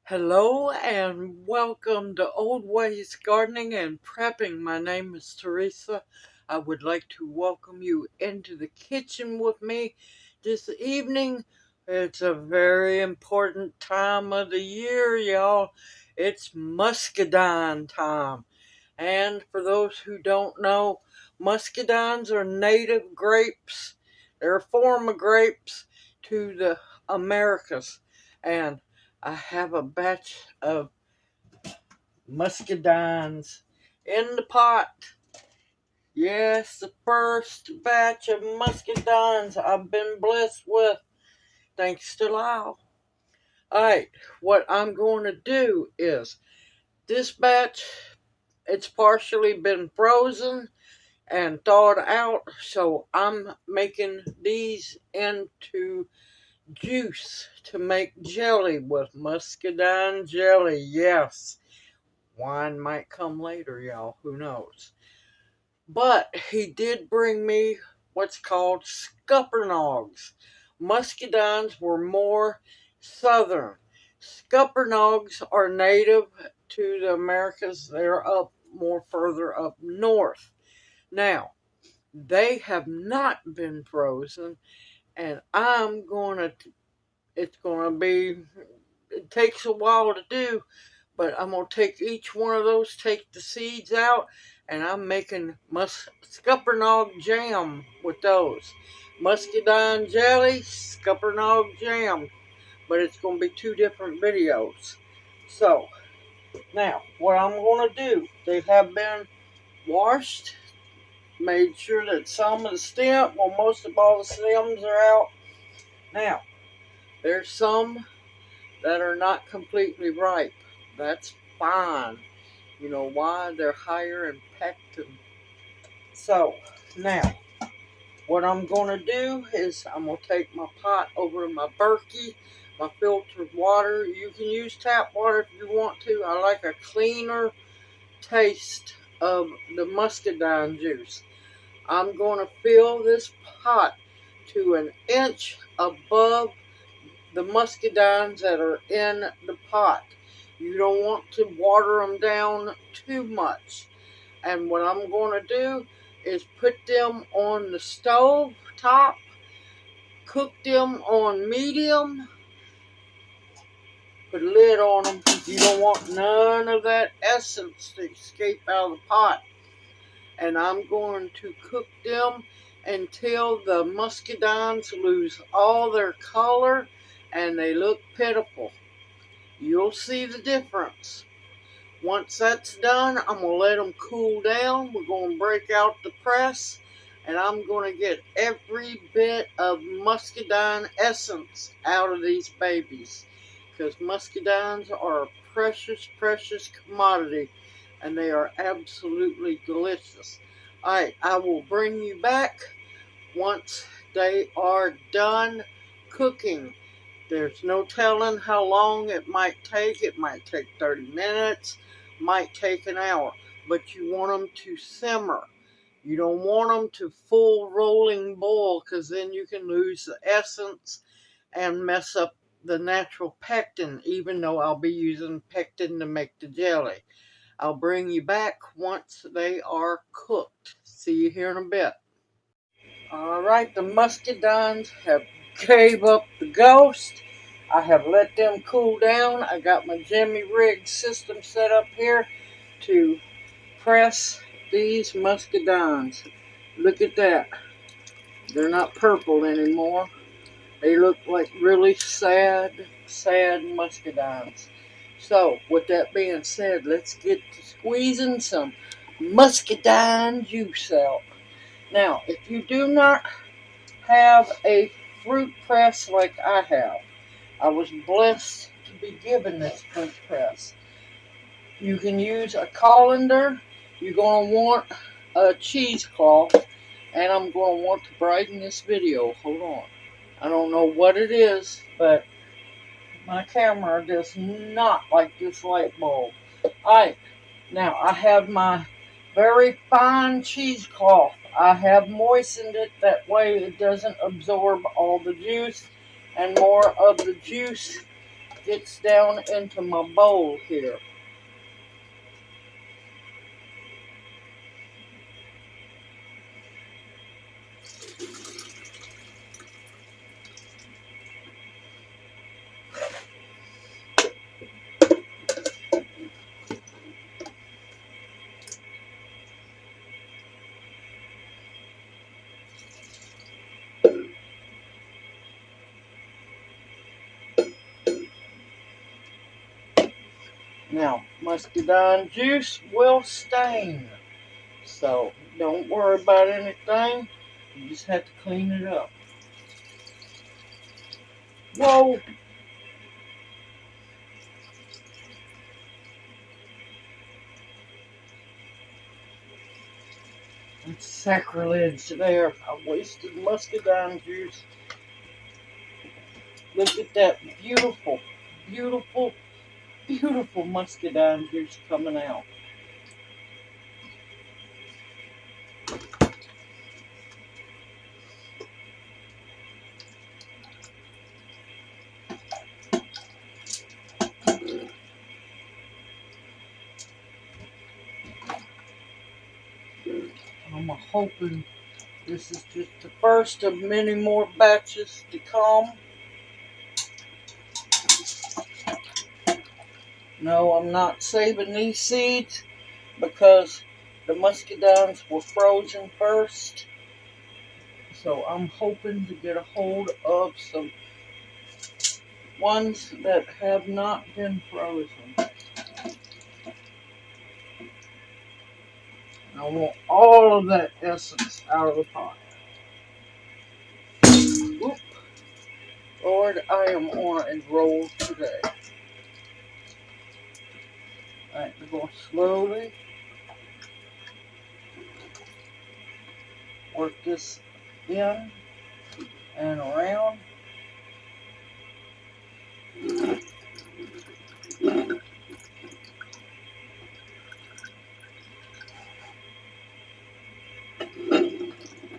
Hello and welcome to Old Ways Gardening and Prepping. My name is Teresa. I would like to welcome you into the kitchen with me this evening. It's a very important time of the year, y'all. It's muscadine time. And for those who don't know, muscadines are native grapes. They're a form of grapes to the Americas. And I have a batch of muscadines in the pot. Yes, the first batch of muscadines I've been blessed with, thanks to Lyle. Alright, what I'm going to do is, this batch, it's partially been frozen and thawed out, so I'm making these into juice to make jelly with muscadine jelly. Yes, wine might come later, y'all, who knows. But he did bring me what's called scuppernogs. Muscadines were more southern. Scuppernogs are native to the Americas. They're up more further up north. Now, they have not been frozen, and it's going to be, it takes a while to do, but I'm going to take each one of those, take the seeds out, and I'm making scuppernog jam with those. Muscadine jelly, scuppernog jam, but it's going to be two different videos. So, now, what I'm going to do, they have been washed, made sure that some of the most of all the stems are out. Now, there's some that are not completely ripe. That's fine. You know why? They're higher in pectin. So, now, what I'm going to do is I'm going to take my pot over to my Berkey, my filtered water. You can use tap water if you want to. I like a cleaner taste of the muscadine juice. I'm going to fill this pot to an inch above the muscadines that are in the pot. You don't want to water them down too much. And what I'm going to do is put them on the stove top, cook them on medium, put a lid on them because you don't want none of that essence to escape out of the pot. And I'm going to cook them until the muscadines lose all their color and they look pitiful. You'll see the difference. Once that's done, I'm going to let them cool down. We're going to break out the press, and I'm going to get every bit of muscadine essence out of these babies, because muscadines are a precious, precious commodity, and they are absolutely delicious. Alright, I will bring you back once they are done cooking. There's no telling how long it might take. It might take 30 minutes, might take an hour, but you want them to simmer. You don't want them to full rolling boil, because then you can lose the essence and mess up the natural pectin, even though I'll be using pectin to make the jelly. I'll bring you back once they are cooked. See you here in a bit. Alright, the muscadines have gave up the ghost. I have let them cool down. I got my Jimmy Rig system set up here to press these muscadines. Look at that. They're not purple anymore. They look like really sad, sad muscadines. So, with that being said, let's get to squeezing some muscadine juice out. Now, if you do not have a fruit press like I have, I was blessed to be given this fruit press. You can use a colander. You're going to want a cheesecloth, and I'm going to want to brighten this video. Hold on. I don't know what it is, but my camera does not like this light bulb. Alright, now I have my very fine cheesecloth. I have moistened it, that way it doesn't absorb all the juice, and more of the juice gets down into my bowl here. Now, muscadine juice will stain, so don't worry about anything. You just have to clean it up. Whoa! That's sacrilege there. I wasted muscadine juice. Look at that beautiful, beautiful, beautiful muscadine juice coming out. I'm hoping this is just the first of many more batches to come. No, I'm not saving these seeds because the muscadines were frozen first. So I'm hoping to get a hold of some ones that have not been frozen. I want all of that essence out of the pot. Whoop. Lord, I am on a roll today. Alright, we're going to slowly work this in and around.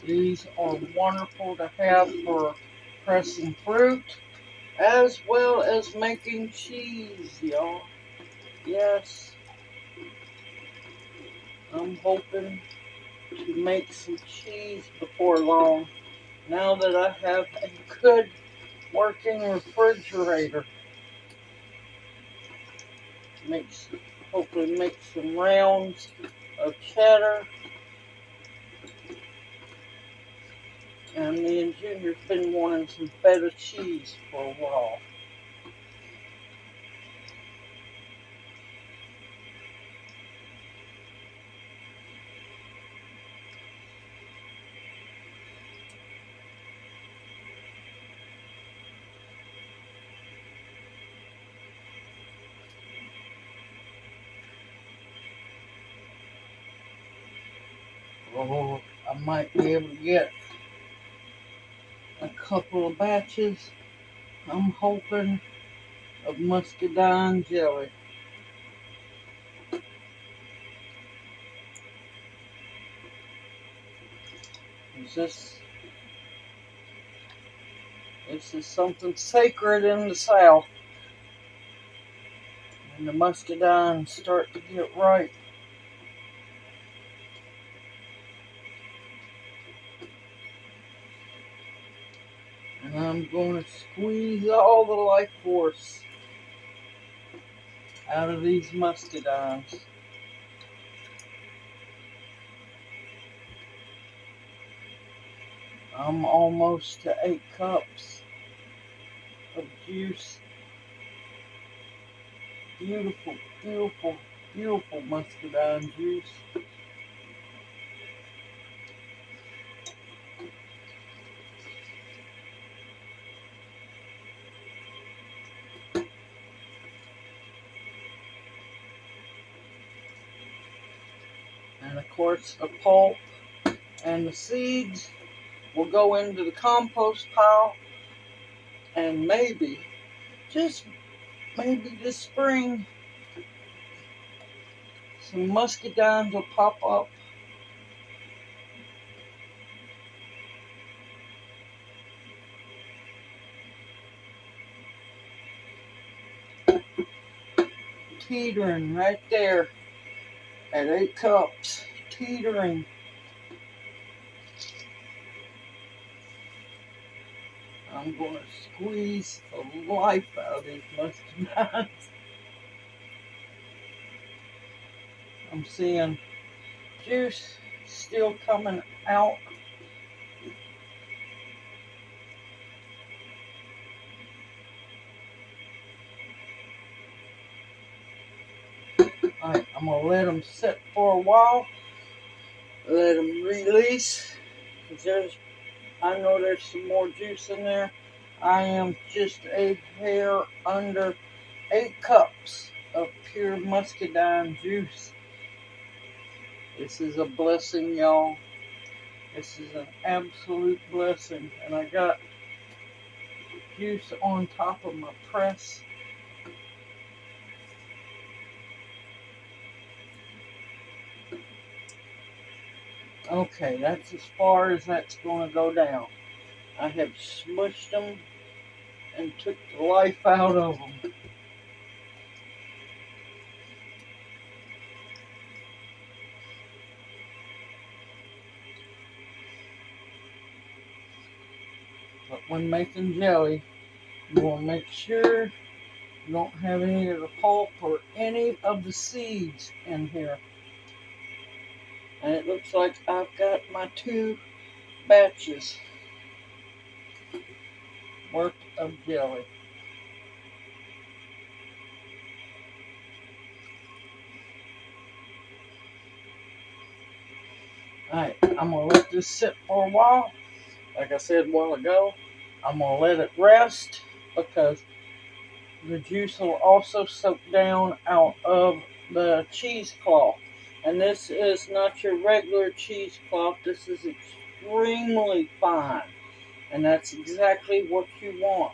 These are wonderful to have for pressing fruit as well as making cheese, y'all. Yes, I'm hoping to make some cheese before long now that I have a good working refrigerator. Hopefully make some rounds of cheddar. And me and Junior's been wanting some feta cheese for a while. Oh, I might be able to get a couple of batches. I'm hoping of muscadine jelly. This is something sacred in the South. And the muscadines start to get ripe. And I'm going to squeeze all the life force out of these muscadines. I'm almost to 8 cups of juice. Beautiful, beautiful, beautiful muscadine juice. And of course, the pulp and the seeds will go into the compost pile. And maybe, just maybe this spring, some muscadines will pop up. teetering right there at 8 cups. Teetering. I'm going to squeeze the life out of these muscadines. I'm seeing juice still coming out. Alright, I'm going to let them sit for a while. Let them release. Because I know there's some more juice in there. I am just a hair under 8 cups of pure muscadine juice. This is a blessing, y'all. This is an absolute blessing. And I got juice on top of my press. Okay, that's as far as that's going to go down. I have smushed them and took the life out of them. But when making jelly, you want to make sure you don't have any of the pulp or any of the seeds in here. And it looks like I've got my 2 batches worth of jelly. Alright, I'm going to let this sit for a while. Like I said a while ago, I'm going to let it rest because the juice will also soak down out of the cheesecloth. And this is not your regular cheesecloth. This is extremely fine. And that's exactly what you want.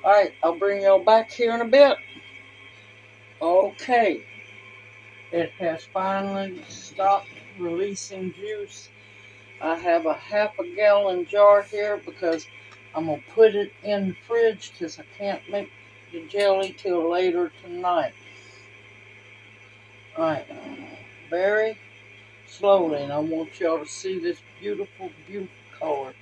Alright, I'll bring y'all back here in a bit. Okay. It has finally stopped releasing juice. I have a half a gallon jar here because I'm going to put it in the fridge because I can't make the jelly till later tonight. Alright, very slowly, and I want y'all to see this beautiful, beautiful color.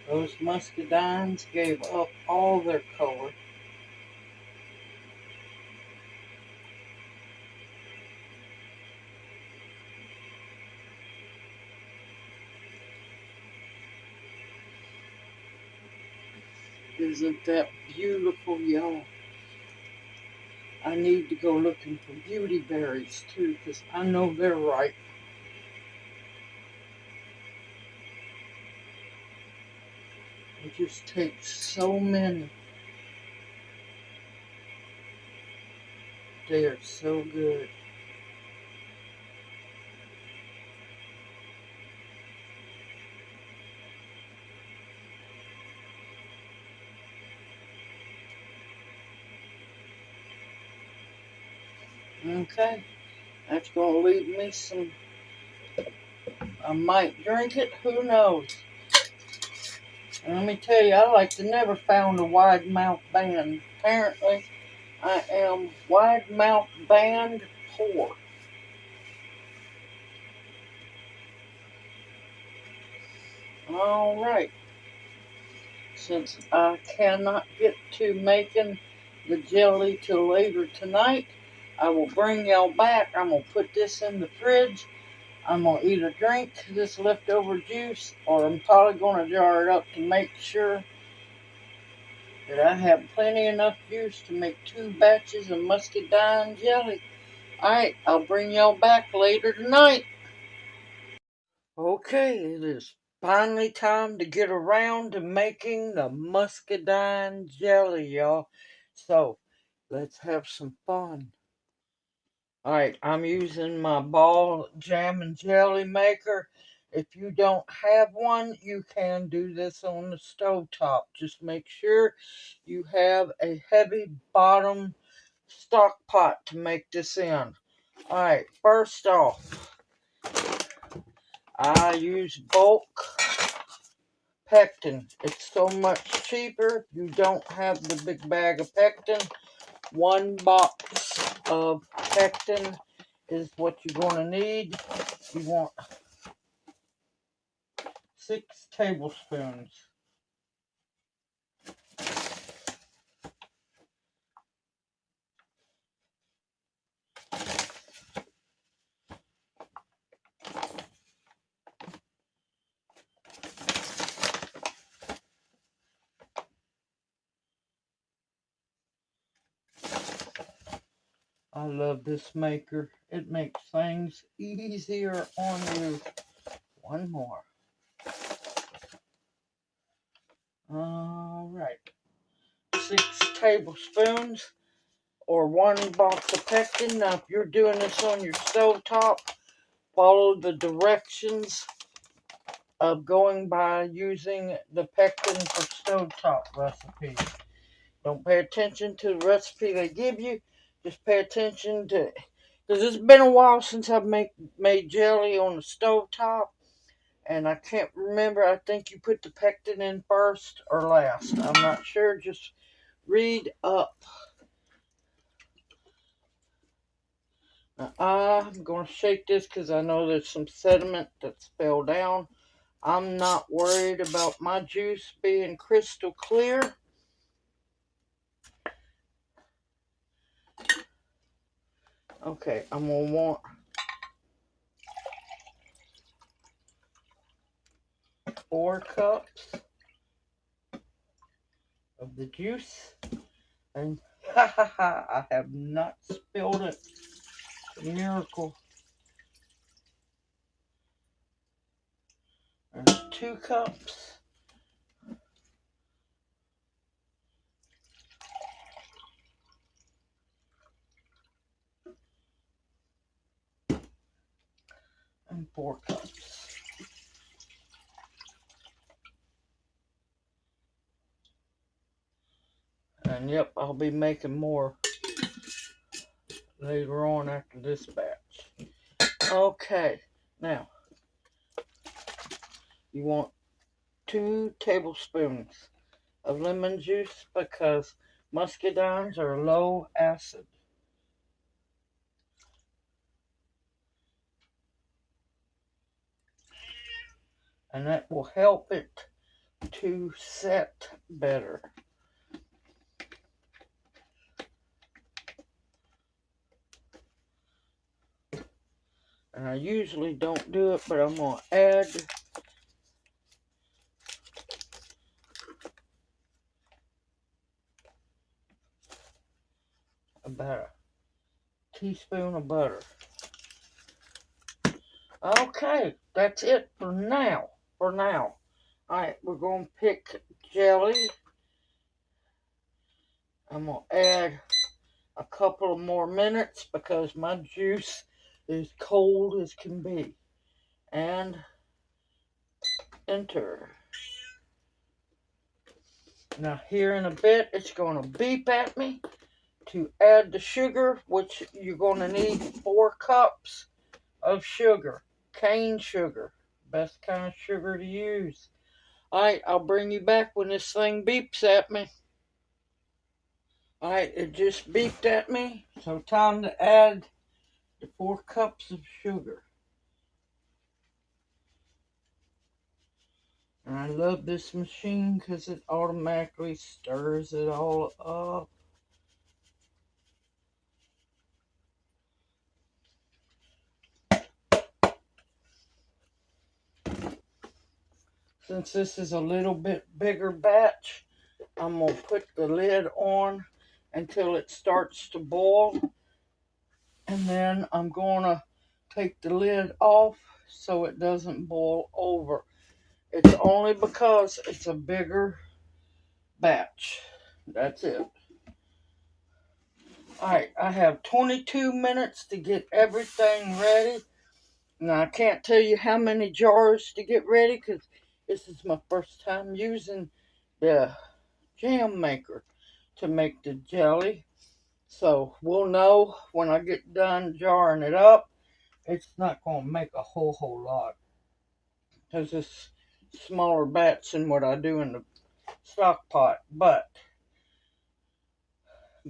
Those muscadines gave up all their color. Isn't that beautiful, y'all? I need to go looking for beauty berries too, because I know they're ripe. It just takes so many. They are so good. Okay, that's going to leave me some. I might drink it, who knows? And let me tell you, I like to never found a wide mouth band. Apparently, I am wide mouth band poor. Alright, since I cannot get to making the jelly till later tonight, I will bring y'all back. I'm going to put this in the fridge. I'm going to either drink this leftover juice or I'm probably going to jar it up to make sure that I have plenty enough juice to make 2 batches of muscadine jelly. Alright, I'll bring y'all back later tonight. Okay, it is finally time to get around to making the muscadine jelly, y'all. So, let's have some fun. Alright, I'm using my ball jam and jelly maker. If you don't have one, you can do this on the stove top. Just make sure you have a heavy bottom stock pot to make this in. Alright, first off, I use bulk pectin. It's so much cheaper. You don't have the big bag of pectin. One box of pectin is what you're going to need. You want 6 tablespoons. I love this maker. It makes things easier on you. One more. Alright. 6 tablespoons or 1 box of pectin. Now, if you're doing this on your stovetop, follow the directions of going by using the pectin for stovetop recipes. Don't pay attention to the recipe they give you. Just pay attention to, because it's been a while since I've made jelly on the stovetop, and I can't remember. I think you put the pectin in first or last. I'm not sure. Just read up. Now, I'm going to shake this because I know there's some sediment that's fell down. I'm not worried about my juice being crystal clear. Okay, I'm going to want 4 cups of the juice. And I have not spilled it. It's a miracle. There's 2 cups. And 4 cups. And yep, I'll be making more later on after this batch. Okay, now you want 2 tablespoons of lemon juice because muscadines are low acid. And that will help it to set better. And I usually don't do it, but I'm going to add about a teaspoon of butter. Okay, that's it for now. Alright, we're going to pick jelly. I'm going to add a couple of more minutes because my juice is cold as can be. And enter. Now here in a bit, it's going to beep at me to add the sugar, which you're going to need 4 cups of sugar. Cane sugar. Best kind of sugar to use. Alright, I'll bring you back when this thing beeps at me. Alright, it just beeped at me. So time to add the 4 cups of sugar. And I love this machine because it automatically stirs it all up. Since this is a little bit bigger batch, I'm going to put the lid on until it starts to boil. And then I'm going to take the lid off so it doesn't boil over. It's only because it's a bigger batch. That's it. Alright, I have 22 minutes to get everything ready. Now, I can't tell you how many jars to get ready because this is my first time using the jam maker to make the jelly. So we'll know when I get done jarring it up. It's not going to make a whole lot because it's smaller batch than what I do in the stock pot. But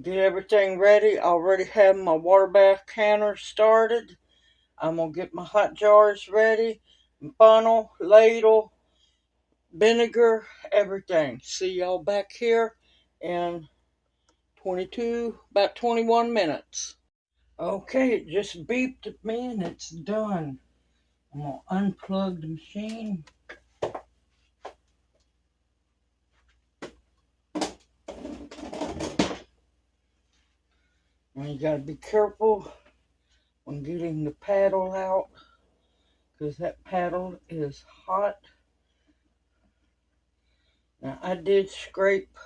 get everything ready. I already have my water bath canner started. I'm going to get my hot jars ready, funnel, ladle, vinegar, everything. See y'all back here in about 21 minutes. Okay, it just beeped at me and it's done. I'm going to unplug the machine. And you got to be careful when getting the paddle out because that paddle is hot. Now I did scrape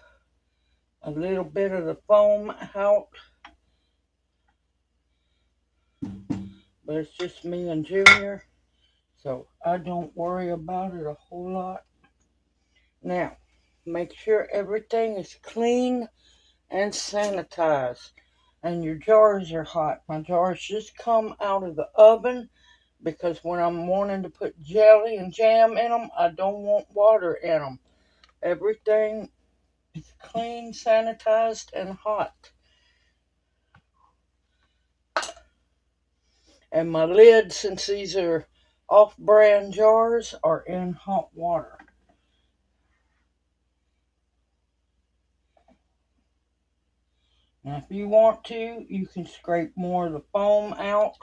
a little bit of the foam out, but it's just me and Junior, so I don't worry about it a whole lot. Now, make sure everything is clean and sanitized, and your jars are hot. My jars just come out of the oven because when I'm wanting to put jelly and jam in them, I don't want water in them. Everything is clean, sanitized, and hot. And my lids, since these are off-brand jars, are in hot water. Now, if you want to, you can scrape more of the foam out.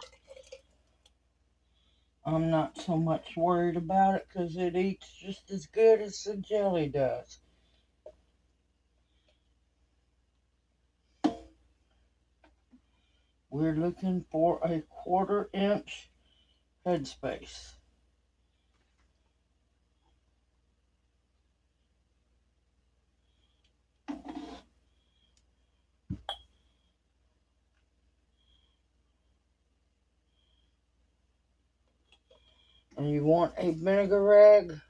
I'm not so much worried about it because it eats just as good as the jelly does. We're looking for a 1/4 inch headspace. And you want a vinegar rag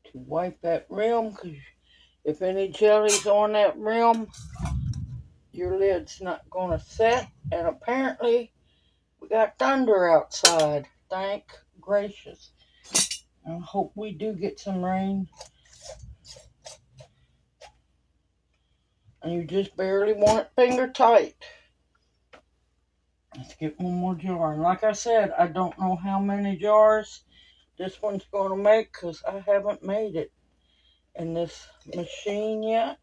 to wipe that rim, because if any jelly's on that rim, your lid's not going to set. And apparently, we got thunder outside. Thank gracious. I hope we do get some rain. And you just barely want it finger tight. Let's get one more jar. And like I said, I don't know how many jars this one's going to make because I haven't made it in this machine yet.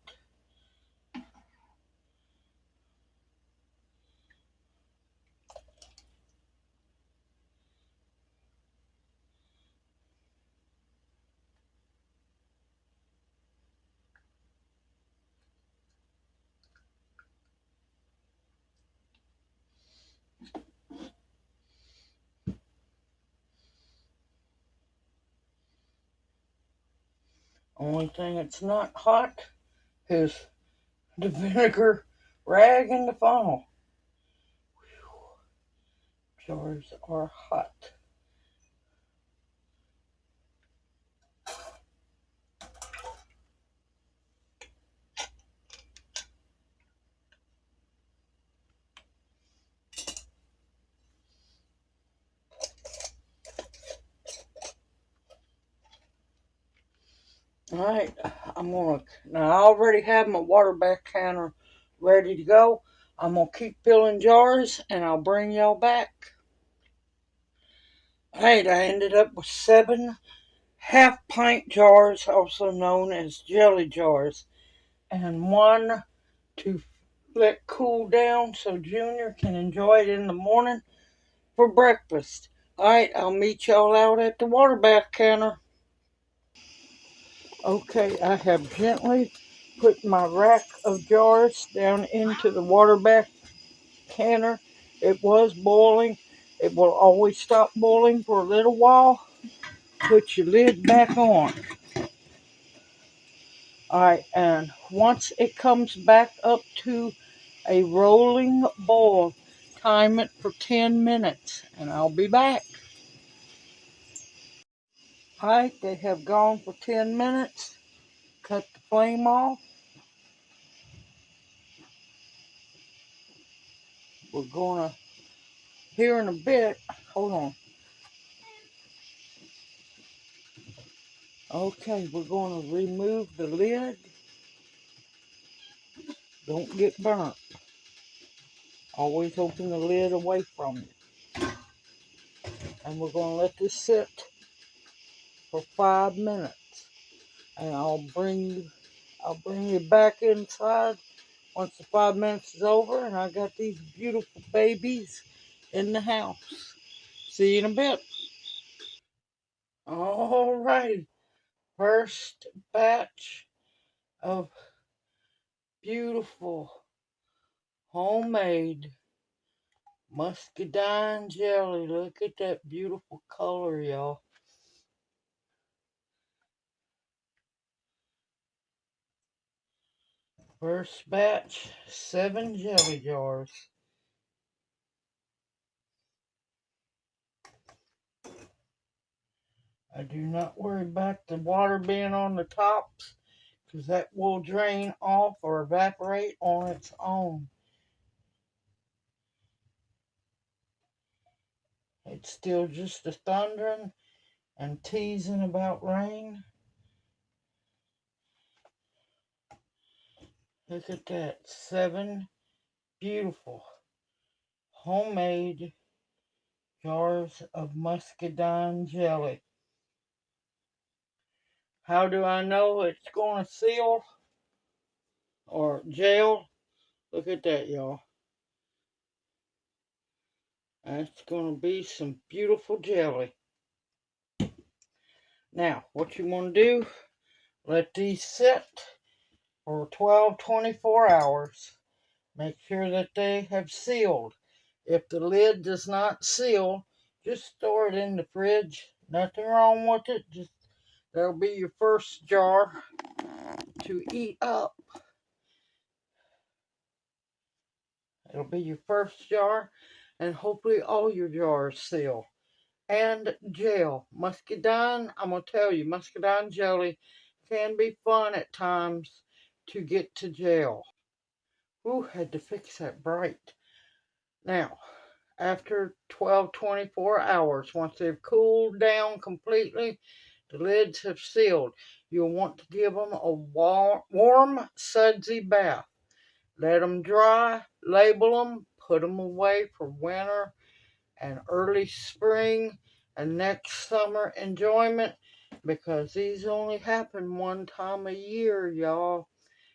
Only thing that's not hot is the vinegar rag in the funnel. Jars are hot. Alright, now I already have my water bath canner ready to go. I'm gonna keep filling jars and I'll bring y'all back. Alright, I ended up with 7 half-pint jars, also known as jelly jars, and 1 to let cool down so Junior can enjoy it in the morning for breakfast. Alright, I'll meet y'all out at the water bath canner. Okay, I have gently put my rack of jars down into the water bath canner. It was boiling. It will always stop boiling for a little while. Put your lid back on. Alright, and once it comes back up to a rolling boil, time it for 10 minutes and I'll be back. Alright, they have gone for 10 minutes. Cut the flame off. We're gonna, here in a bit, hold on. Okay, we're gonna remove the lid. Don't get burnt. Always open the lid away from it. And we're gonna let this sit for 5 minutes. And I'll bring you back inside once the 5 minutes is over, and I got these beautiful babies in the house. See you in a bit. Alright, first batch of beautiful homemade muscadine jelly. Look at that beautiful color, y'all. First batch, 7 jelly jars. I do not worry about the water being on the tops, because that will drain off or evaporate on its own. It's still just a thundering and teasing about rain. Look at that, 7 beautiful homemade jars of muscadine jelly. How do I know it's going to seal or gel? Look at that, y'all. That's going to be some beautiful jelly. Now, what you want to do, let these sit for 12-24 hours. Make sure that they have sealed. If the lid does not seal, just store it in the fridge. Nothing wrong with it. Just that'll be your first jar to eat up. It'll be your first jar, and hopefully all your jars seal. And gel. Muscadine, I'm going to tell you, muscadine jelly can be fun at times to get to gel. Ooh, had to fix that bright. Now, after 12-24 hours, once they've cooled down completely, the lids have sealed. You'll want to give them a warm, sudsy bath. Let them dry, label them, put them away for winter and early spring and next summer enjoyment, because these only happen one time a year, y'all.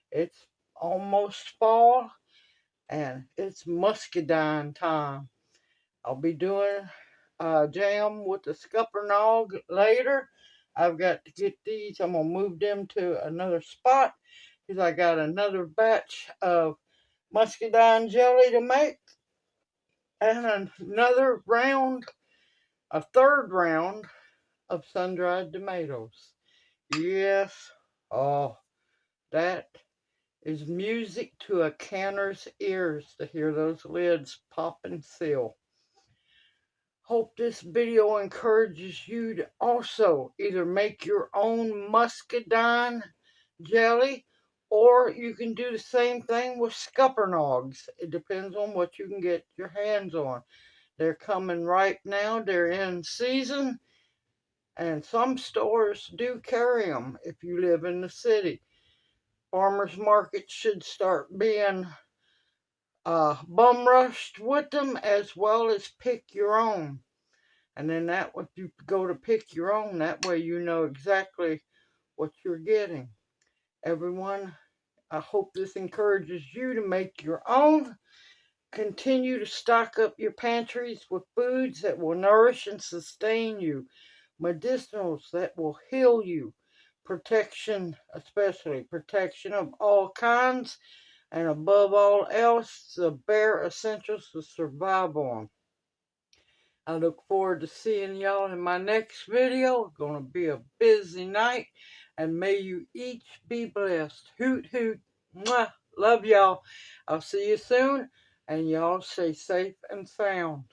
It's almost fall and it's muscadine time. I'll be doing jam with the scuppernong later. I've got to get these. I'm going to move them to another spot because I got another batch of muscadine jelly to make. And another round, a third round of sun-dried tomatoes. Yes. Oh, that is music to a canner's ears to hear those lids pop and seal. Hope this video encourages you to also either make your own muscadine jelly, or you can do the same thing with scuppernongs. It depends on what you can get your hands on. They're coming right now. They're in season, and some stores do carry them if you live in the city. Farmers markets should start being bum rushed with them, as well as pick your own. And then that, if you go to pick your own, that way you know exactly what you're getting. Everyone, I hope this encourages you to make your own. Continue to stock up your pantries with foods that will nourish and sustain you. Medicinals that will heal you. Protection, especially protection of all kinds. And above all else, the bare essentials to survive on. I look forward to seeing y'all in my next video. Gonna be a busy night. And may you each be blessed. Hoot, hoot. Mwah. Love y'all. I'll see you soon. And y'all stay safe and sound.